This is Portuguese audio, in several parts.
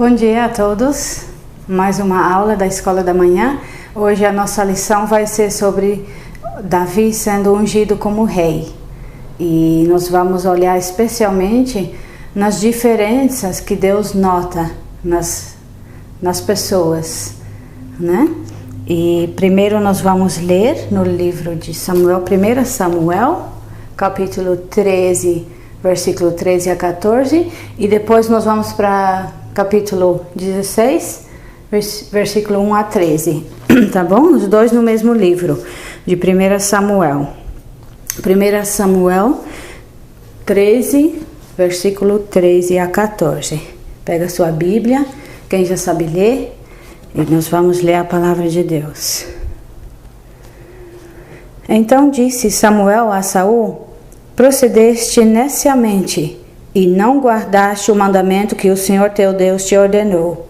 Bom dia a todos, mais uma aula da Escola da Manhã. Hoje a nossa lição vai ser sobre Davi sendo ungido como rei. E nós vamos olhar especialmente nas diferenças que Deus nota nas pessoas, né? E primeiro nós vamos ler no livro de Samuel, 1 Samuel, capítulo 13, versículo 13 a 14, e depois nós vamos para capítulo 16, versículo 1 a 13, tá bom? Os dois no mesmo livro, de 1 Samuel. 1 Samuel 13, versículo 13 a 14. Pega a sua Bíblia, quem já sabe ler, e nós vamos ler a palavra de Deus. Então disse Samuel a Saul: procedeste neciamente, e não guardaste o mandamento que o Senhor teu Deus te ordenou.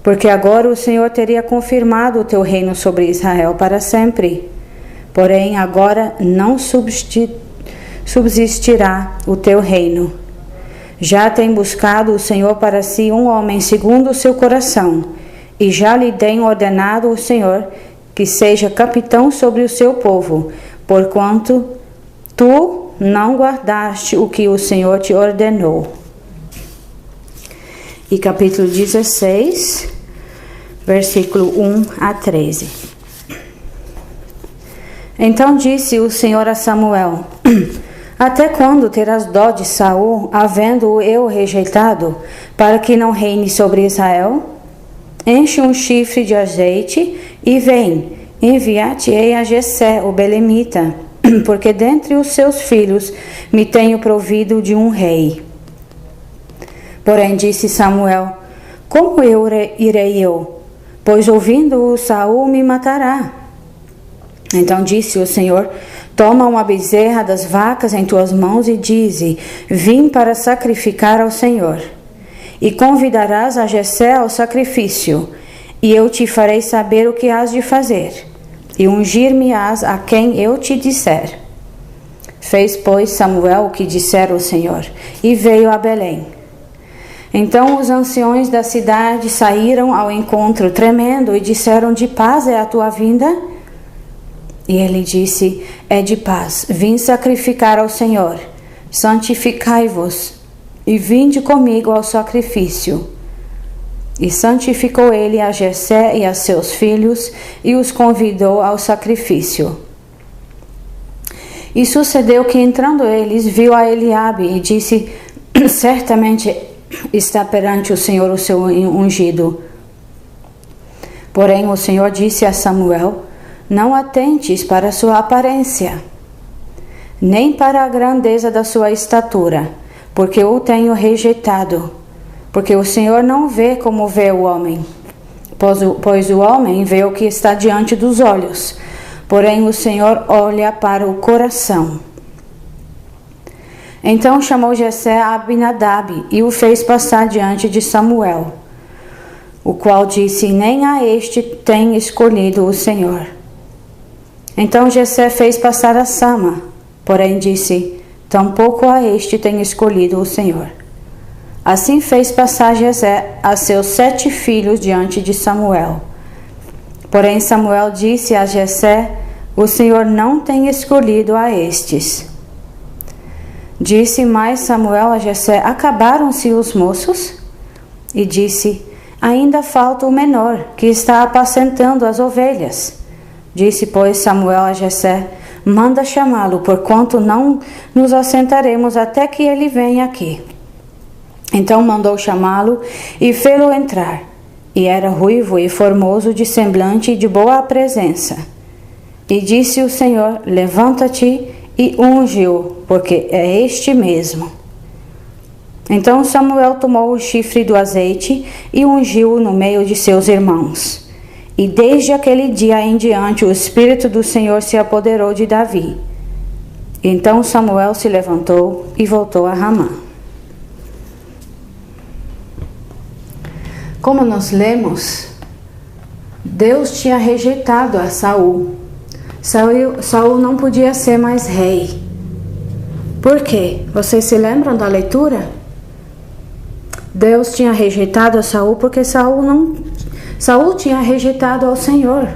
Porque agora o Senhor teria confirmado o teu reino sobre Israel para sempre. Porém, agora não subsistirá o teu reino. Já tem buscado o Senhor para si um homem segundo o seu coração, e já lhe tem ordenado o Senhor que seja capitão sobre o seu povo, porquanto tu não guardaste o que o Senhor te ordenou. E capítulo 16, versículo 1 a 13. Então disse o Senhor a Samuel: até quando terás dó de Saul, havendo-o eu rejeitado, para que não reine sobre Israel? Enche um chifre de azeite e vem, enviar-te-ei a Jessé, o belemita, porque dentre os seus filhos me tenho provido de um rei. Porém disse Samuel: como irei eu? Pois ouvindo-o Saul me matará. Então disse o Senhor: toma uma bezerra das vacas em tuas mãos e dize: vim para sacrificar ao Senhor. E convidarás a Jessé ao sacrifício, e eu te farei saber o que hás de fazer, e ungir-me-ás a quem eu te disser. Fez, pois, Samuel o que dissera o Senhor, e veio a Belém. Então os anciões da cidade saíram ao encontro, tremendo, e disseram: de paz é a tua vinda? E ele disse: é de paz, vim sacrificar ao Senhor. Santificai-vos, e vinde comigo ao sacrifício. E santificou ele a Jessé e a seus filhos, e os convidou ao sacrifício. E sucedeu que, entrando eles, viu a Eliabe, e disse: certamente está perante o Senhor o seu ungido. Porém o Senhor disse a Samuel: não atentes para a sua aparência, nem para a grandeza da sua estatura, porque o tenho rejeitado. Porque o Senhor não vê como vê o homem, pois o homem vê o que está diante dos olhos, porém o Senhor olha para o coração. Então chamou Jessé a Abinadab e o fez passar diante de Samuel, o qual disse: nem a este tem escolhido o Senhor. Então Jessé fez passar a Sama, porém disse: tampouco a este tem escolhido o Senhor. Assim fez passar Jessé a seus 7 filhos diante de Samuel. Porém Samuel disse a Jessé: o Senhor não tem escolhido a estes. Disse mais Samuel a Jessé: acabaram-se os moços? E disse: ainda falta o menor, que está apacentando as ovelhas. Disse, pois, Samuel a Jessé: manda chamá-lo, porquanto não nos assentaremos até que ele venha aqui. Então mandou chamá-lo e fê-lo entrar. E era ruivo e formoso de semblante e de boa presença. E disse o Senhor: levanta-te e unge-o, porque é este mesmo. Então Samuel tomou o chifre do azeite e ungiu-o no meio de seus irmãos. E desde aquele dia em diante o Espírito do Senhor se apoderou de Davi. Então Samuel se levantou e voltou a Ramá. Como nós lemos, Deus tinha rejeitado a Saul. Saul não podia ser mais rei. Por quê? Vocês se lembram da leitura? Deus tinha rejeitado a Saul porque Saul tinha rejeitado ao Senhor.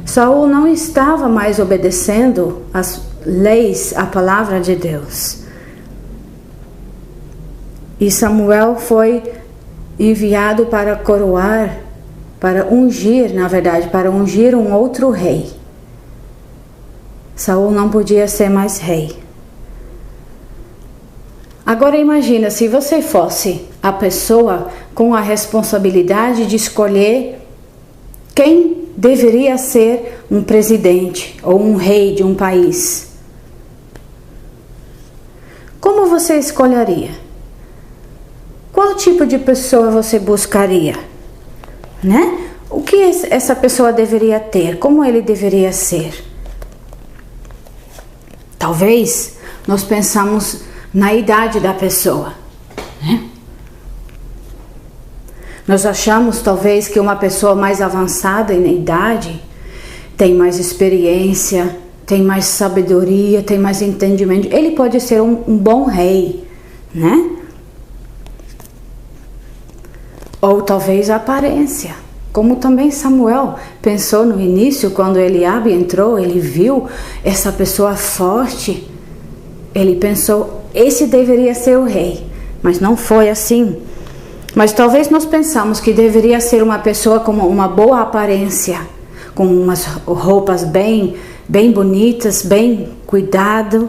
Saul não estava mais obedecendo as leis, a palavra de Deus. E Samuel foi enviado para coroar, para ungir um outro rei. Saul não podia ser mais rei. Agora imagina se você fosse a pessoa com a responsabilidade de escolher quem deveria ser um presidente ou um rei de um país. Como você escolheria? Qual tipo de pessoa você buscaria? Né? O que essa pessoa deveria ter? Como ele deveria ser? Talvez nós pensamos na idade da pessoa, né? Nós achamos talvez que uma pessoa mais avançada na idade tem mais experiência, tem mais sabedoria, tem mais entendimento. Ele pode ser um bom rei, né? Ou talvez a aparência. Como também Samuel pensou no início, quando Eliabe entrou, ele viu essa pessoa forte. Ele pensou, esse deveria ser o rei. Mas não foi assim. Mas talvez nós pensamos que deveria ser uma pessoa com uma boa aparência, com umas roupas bem bonitas, bem cuidado,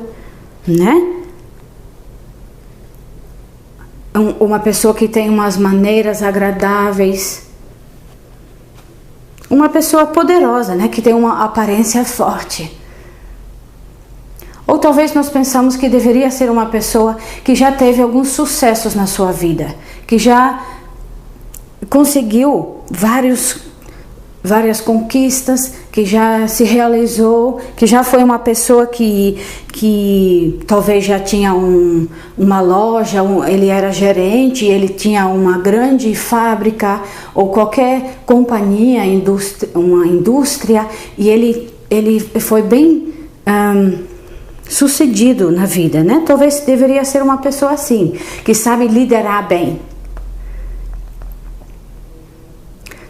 né? Uma pessoa que tem umas maneiras agradáveis. Uma pessoa poderosa, né? Que tem uma aparência forte. Ou talvez nós pensamos que deveria ser uma pessoa que já teve alguns sucessos na sua vida, que já conseguiu várias conquistas, que já se realizou, que já foi uma pessoa que talvez já tinha uma loja, ele era gerente, ele tinha uma grande fábrica ou qualquer companhia, uma indústria, e ele foi bem sucedido na vida, né? Talvez deveria ser uma pessoa assim, que sabe liderar bem.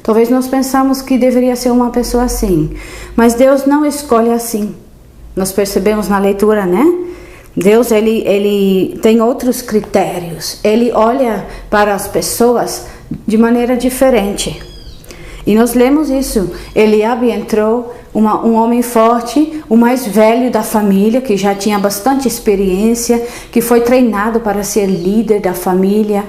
Talvez nós pensamos que deveria ser uma pessoa assim, mas Deus não escolhe assim. Nós percebemos na leitura, né? Deus, ele tem outros critérios. Ele olha para as pessoas de maneira diferente. E nós lemos isso. Eliabe entrou, um homem forte, o mais velho da família, que já tinha bastante experiência, que foi treinado para ser líder da família.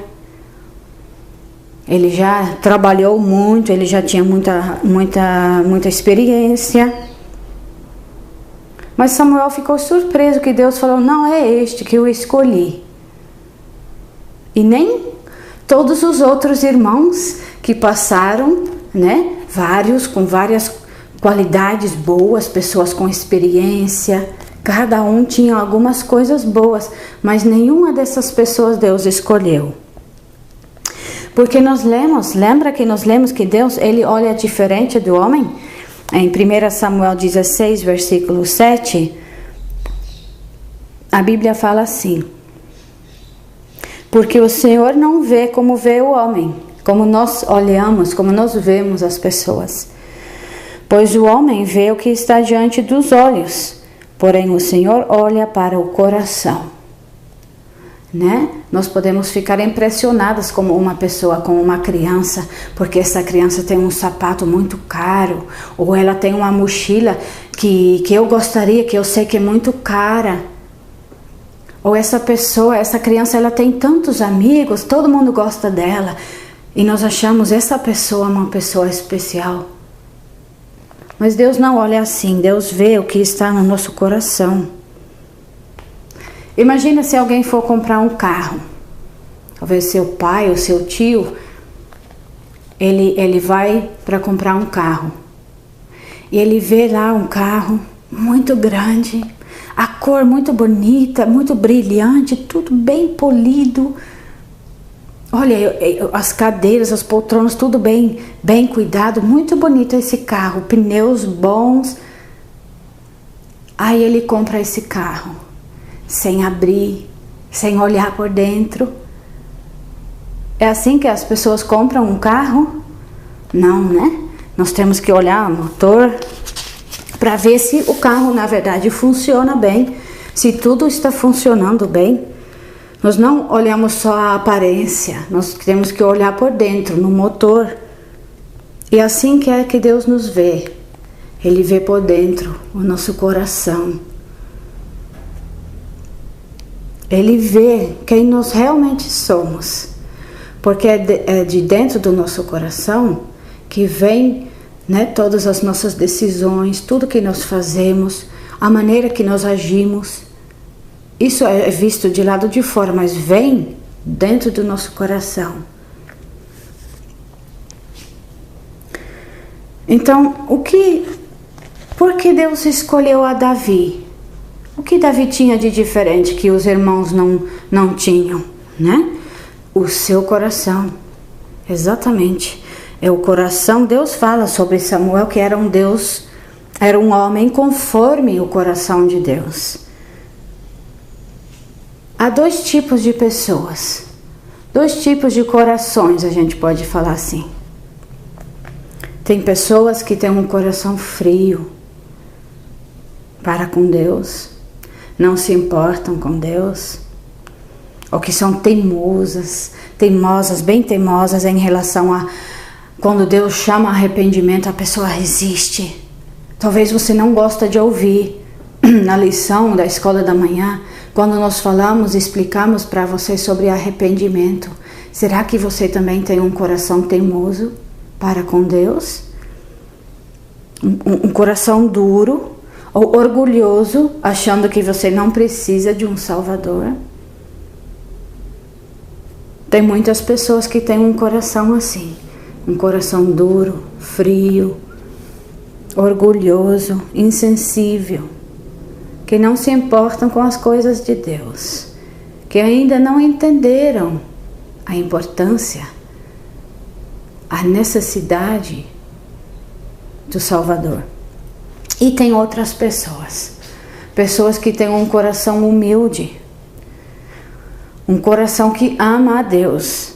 Ele já trabalhou muito, ele já tinha muita experiência. Mas Samuel ficou surpreso que Deus falou, não é este que eu escolhi. E nem todos os outros irmãos que passaram, né? Com várias qualidades boas, pessoas com experiência. Cada um tinha algumas coisas boas, mas nenhuma dessas pessoas Deus escolheu. Porque lembra que nós lemos que Deus, ele olha diferente do homem? Em 1 Samuel 16, versículo 7, a Bíblia fala assim: porque o Senhor não vê como vê o homem, como nós olhamos, como nós vemos as pessoas. Pois o homem vê o que está diante dos olhos, porém o Senhor olha para o coração. Né? Nós podemos ficar impressionadas como uma pessoa, como uma criança, porque essa criança tem um sapato muito caro, ou ela tem uma mochila que eu gostaria, que eu sei que é muito cara. Ou essa criança, ela tem tantos amigos, todo mundo gosta dela, e nós achamos essa pessoa uma pessoa especial. Mas Deus não olha assim, Deus vê o que está no nosso coração. Imagina se alguém for comprar um carro, talvez seu pai ou seu tio, ele vai para comprar um carro, e ele vê lá um carro muito grande, a cor muito bonita, muito brilhante, tudo bem polido. Olha, as cadeiras, as poltronas, tudo bem cuidado, muito bonito esse carro, pneus bons. Aí ele compra esse carro, sem abrir, sem olhar por dentro. É assim que as pessoas compram um carro? Não, né? Nós temos que olhar o motor para ver se o carro na verdade funciona bem, se tudo está funcionando bem. Nós não olhamos só a aparência, nós temos que olhar por dentro, no motor. E assim quer que Deus nos vê. Ele vê por dentro o nosso coração. Ele vê quem nós realmente somos. Porque é de dentro do nosso coração que vem, né, todas as nossas decisões, tudo que nós fazemos, a maneira que nós agimos. Isso é visto de lado de fora, mas vem dentro do nosso coração. Então, por que Deus escolheu a Davi? O que Davi tinha de diferente que os irmãos não tinham, né? O seu coração. Exatamente. É o coração. Deus fala sobre Samuel que era um homem conforme o coração de Deus. Há dois tipos de pessoas, dois tipos de corações, a gente pode falar assim. Tem pessoas que têm um coração frio para com Deus, não se importam com Deus, ou que são teimosas, bem teimosas em relação a quando Deus chama arrependimento, a pessoa resiste. Talvez você não gosta de ouvir na lição da escola da manhã, quando nós falamos e explicamos para você sobre arrependimento. Será que você também tem um coração teimoso para com Deus? Um coração duro ou orgulhoso, achando que você não precisa de um Salvador? Tem muitas pessoas que têm um coração assim, um coração duro, frio, orgulhoso, insensível, que não se importam com as coisas de Deus, que ainda não entenderam a importância, a necessidade do Salvador. E tem outras pessoas que têm um coração humilde, um coração que ama a Deus,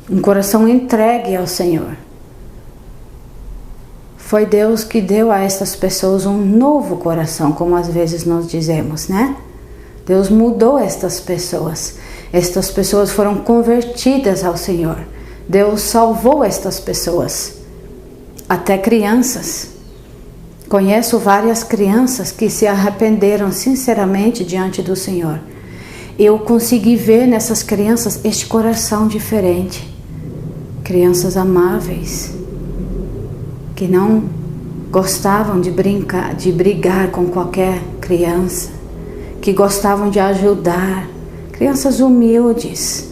um coração entregue ao Senhor. Foi Deus que deu a estas pessoas um novo coração, como às vezes nós dizemos, né? Deus mudou estas pessoas. Estas pessoas foram convertidas ao Senhor. Deus salvou estas pessoas. Até crianças. Conheço várias crianças que se arrependeram sinceramente diante do Senhor. Eu consegui ver nessas crianças este coração diferente. Crianças amáveis, que não gostavam de brigar com qualquer criança, que gostavam de ajudar, crianças humildes,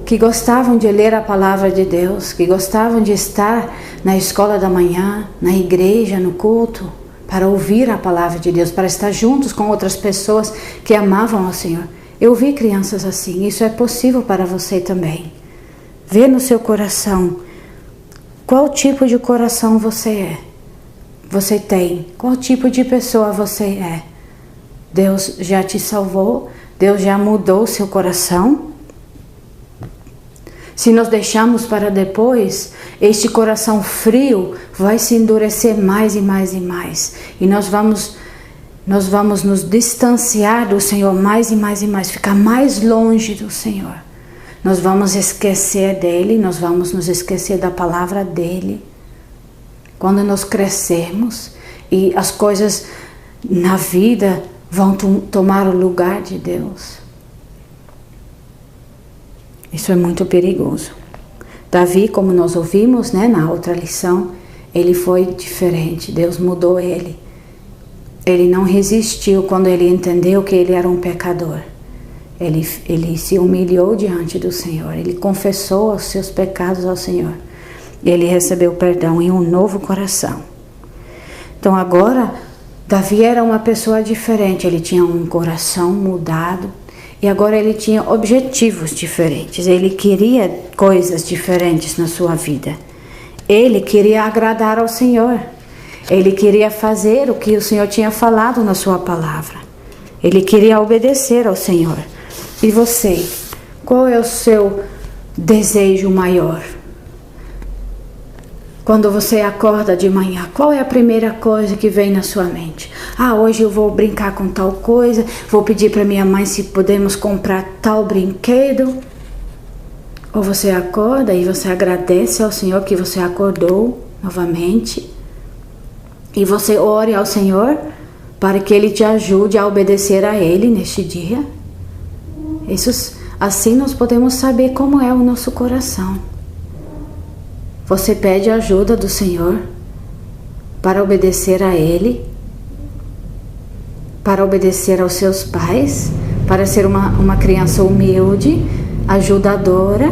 que gostavam de ler a palavra de Deus, que gostavam de estar na escola da manhã, na igreja, no culto, para ouvir a palavra de Deus, para estar juntos com outras pessoas que amavam ao Senhor. Eu vi crianças assim, isso é possível para você também. Vê no seu coração. Qual tipo de coração você é? Você tem? Qual tipo de pessoa você é? Deus já te salvou? Deus já mudou o seu coração? Se nós deixarmos para depois, este coração frio vai se endurecer mais e mais e mais. E nós vamos nos distanciar do Senhor mais e mais e mais, ficar mais longe do Senhor. Nós vamos esquecer dele, nós vamos nos esquecer da palavra dele. Quando nós crescermos e as coisas na vida vão tomar o lugar de Deus. Isso é muito perigoso. Davi, como nós ouvimos, né, na outra lição, ele foi diferente, Deus mudou ele. Ele não resistiu quando ele entendeu que ele era um pecador. Ele se humilhou diante do Senhor, ele confessou os seus pecados ao Senhor. Ele recebeu perdão e um novo coração. Então agora, Davi era uma pessoa diferente, ele tinha um coração mudado e agora ele tinha objetivos diferentes, ele queria coisas diferentes na sua vida. Ele queria agradar ao Senhor, ele queria fazer o que o Senhor tinha falado na sua palavra, ele queria obedecer ao Senhor. E você, qual é o seu desejo maior? Quando você acorda de manhã, qual é a primeira coisa que vem na sua mente? Hoje eu vou brincar com tal coisa, vou pedir para minha mãe se podemos comprar tal brinquedo. Ou você acorda e você agradece ao Senhor que você acordou novamente. E você ora ao Senhor para que Ele te ajude a obedecer a Ele neste dia. Assim nós podemos saber como é o nosso coração. Você pede a ajuda do Senhor para obedecer a Ele, para obedecer aos seus pais, para ser uma criança humilde, ajudadora,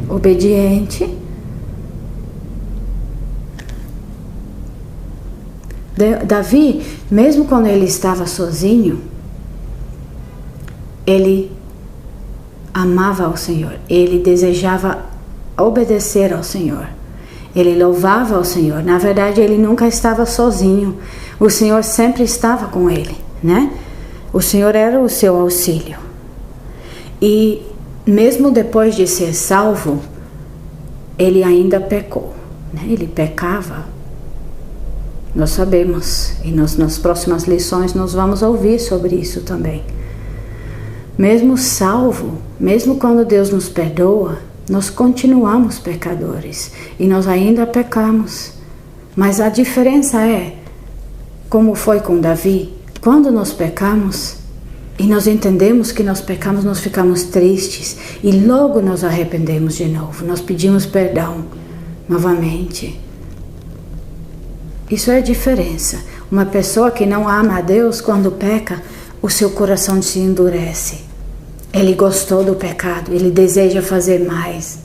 obediente. Davi, mesmo quando ele estava sozinho, ele amava ao Senhor, ele desejava obedecer ao Senhor, ele louvava ao Senhor. Na verdade, ele nunca estava sozinho, o Senhor sempre estava com ele, né? O Senhor era o seu auxílio. E mesmo depois de ser salvo, ele ainda pecou, né? Ele pecava. Nós sabemos, e nas próximas lições nós vamos ouvir sobre isso também. Mesmo salvo, mesmo quando Deus nos perdoa, nós continuamos pecadores e nós ainda pecamos. Mas a diferença é, como foi com Davi, quando nós pecamos e nós entendemos que nós pecamos, nós ficamos tristes e logo nos arrependemos de novo, nós pedimos perdão novamente. Isso é a diferença. Uma pessoa que não ama a Deus, quando peca, o seu coração se endurece. Ele gostou do pecado, ele deseja fazer mais.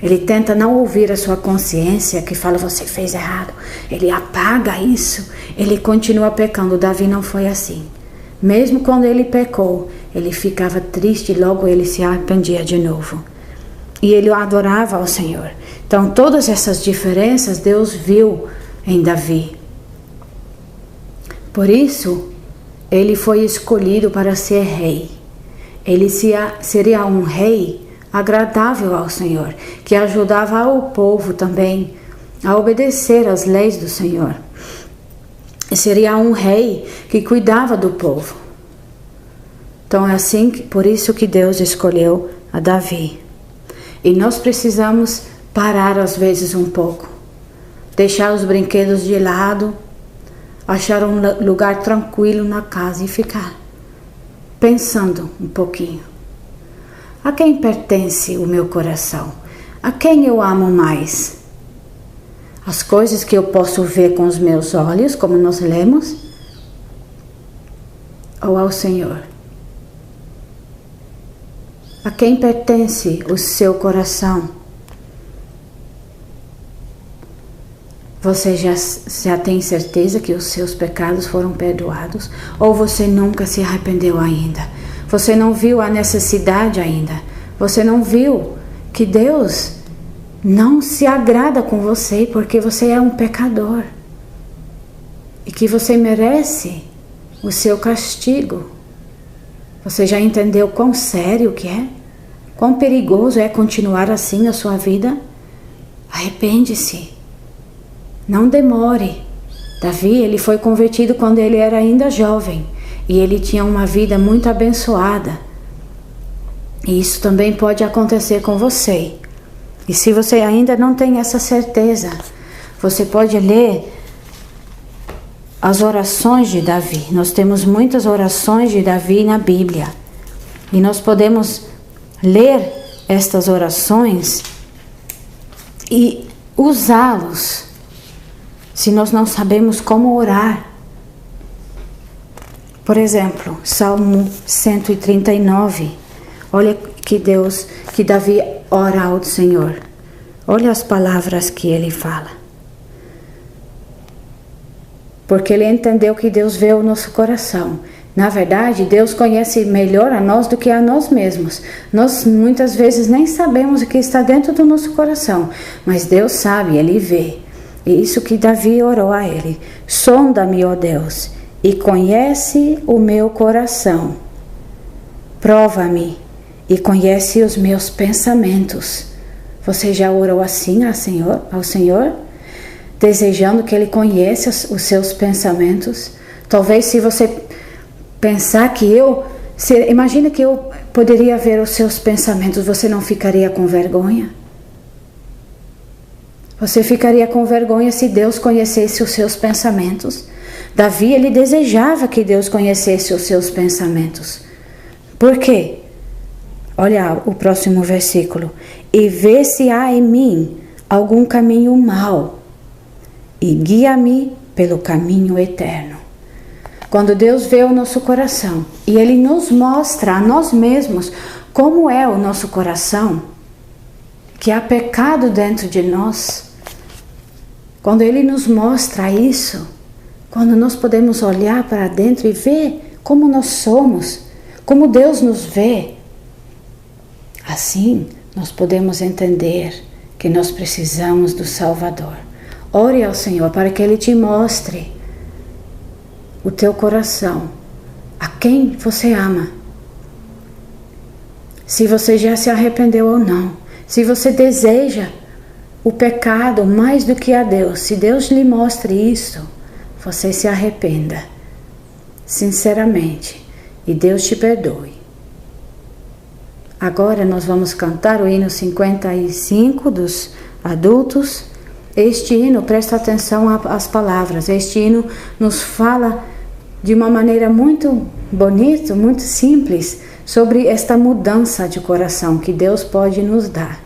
Ele tenta não ouvir a sua consciência que fala, você fez errado. Ele apaga isso, ele continua pecando. Davi não foi assim. Mesmo quando ele pecou, ele ficava triste e logo ele se arrependia de novo. E ele adorava ao Senhor. Então todas essas diferenças Deus viu em Davi. Por isso, ele foi escolhido para ser rei. Ele seria um rei agradável ao Senhor, que ajudava o povo também a obedecer às leis do Senhor. E seria um rei que cuidava do povo. Então é assim, por isso que Deus escolheu a Davi. E nós precisamos parar às vezes um pouco, deixar os brinquedos de lado, achar um lugar tranquilo na casa e ficar pensando um pouquinho. A quem pertence o meu coração? A quem eu amo mais? As coisas que eu posso ver com os meus olhos, como nós lemos, ou ao Senhor? A quem pertence o seu coração? Você já tem certeza que os seus pecados foram perdoados? Ou você nunca se arrependeu ainda? Você não viu a necessidade ainda? Você não viu que Deus não se agrada com você porque você é um pecador? E que você merece o seu castigo? Você já entendeu quão sério que é? Quão perigoso é continuar assim na sua vida? Arrepende-se. Não demore. Davi, ele foi convertido quando ele era ainda jovem. E ele tinha uma vida muito abençoada. E isso também pode acontecer com você. E se você ainda não tem essa certeza, você pode ler as orações de Davi. Nós temos muitas orações de Davi na Bíblia. E nós podemos ler estas orações e usá-los se nós não sabemos como orar. Por exemplo, Salmo 139. Olha que Davi ora ao Senhor. Olha as palavras que ele fala. Porque ele entendeu que Deus vê o nosso coração. Na verdade, Deus conhece melhor a nós do que a nós mesmos. Nós muitas vezes nem sabemos o que está dentro do nosso coração. Mas Deus sabe, Ele vê. E isso que Davi orou a Ele. Sonda-me, ó Deus, e conhece o meu coração. Prova-me e conhece os meus pensamentos. Você já orou assim ao Senhor? Desejando que Ele conheça os seus pensamentos? Talvez se você pensar que imagina que eu poderia ver os seus pensamentos, você não ficaria com vergonha? Você ficaria com vergonha se Deus conhecesse os seus pensamentos? Davi, ele desejava que Deus conhecesse os seus pensamentos. Por quê? Olha o próximo versículo. E vê se há em mim algum caminho mau, e guia-me pelo caminho eterno. Quando Deus vê o nosso coração e Ele nos mostra a nós mesmos como é o nosso coração, que há pecado dentro de nós, quando Ele nos mostra isso, quando nós podemos olhar para dentro e ver como nós somos, como Deus nos vê, assim nós podemos entender que nós precisamos do Salvador. Ore ao Senhor para que Ele te mostre o teu coração, a quem você ama. Se você já se arrependeu ou não, se você deseja o pecado mais do que a Deus, se Deus lhe mostre isso, você se arrependa sinceramente e Deus te perdoe. Agora nós vamos cantar o hino 55 dos adultos. Este hino, presta atenção às palavras, este hino nos fala de uma maneira muito bonita, muito simples, sobre esta mudança de coração que Deus pode nos dar.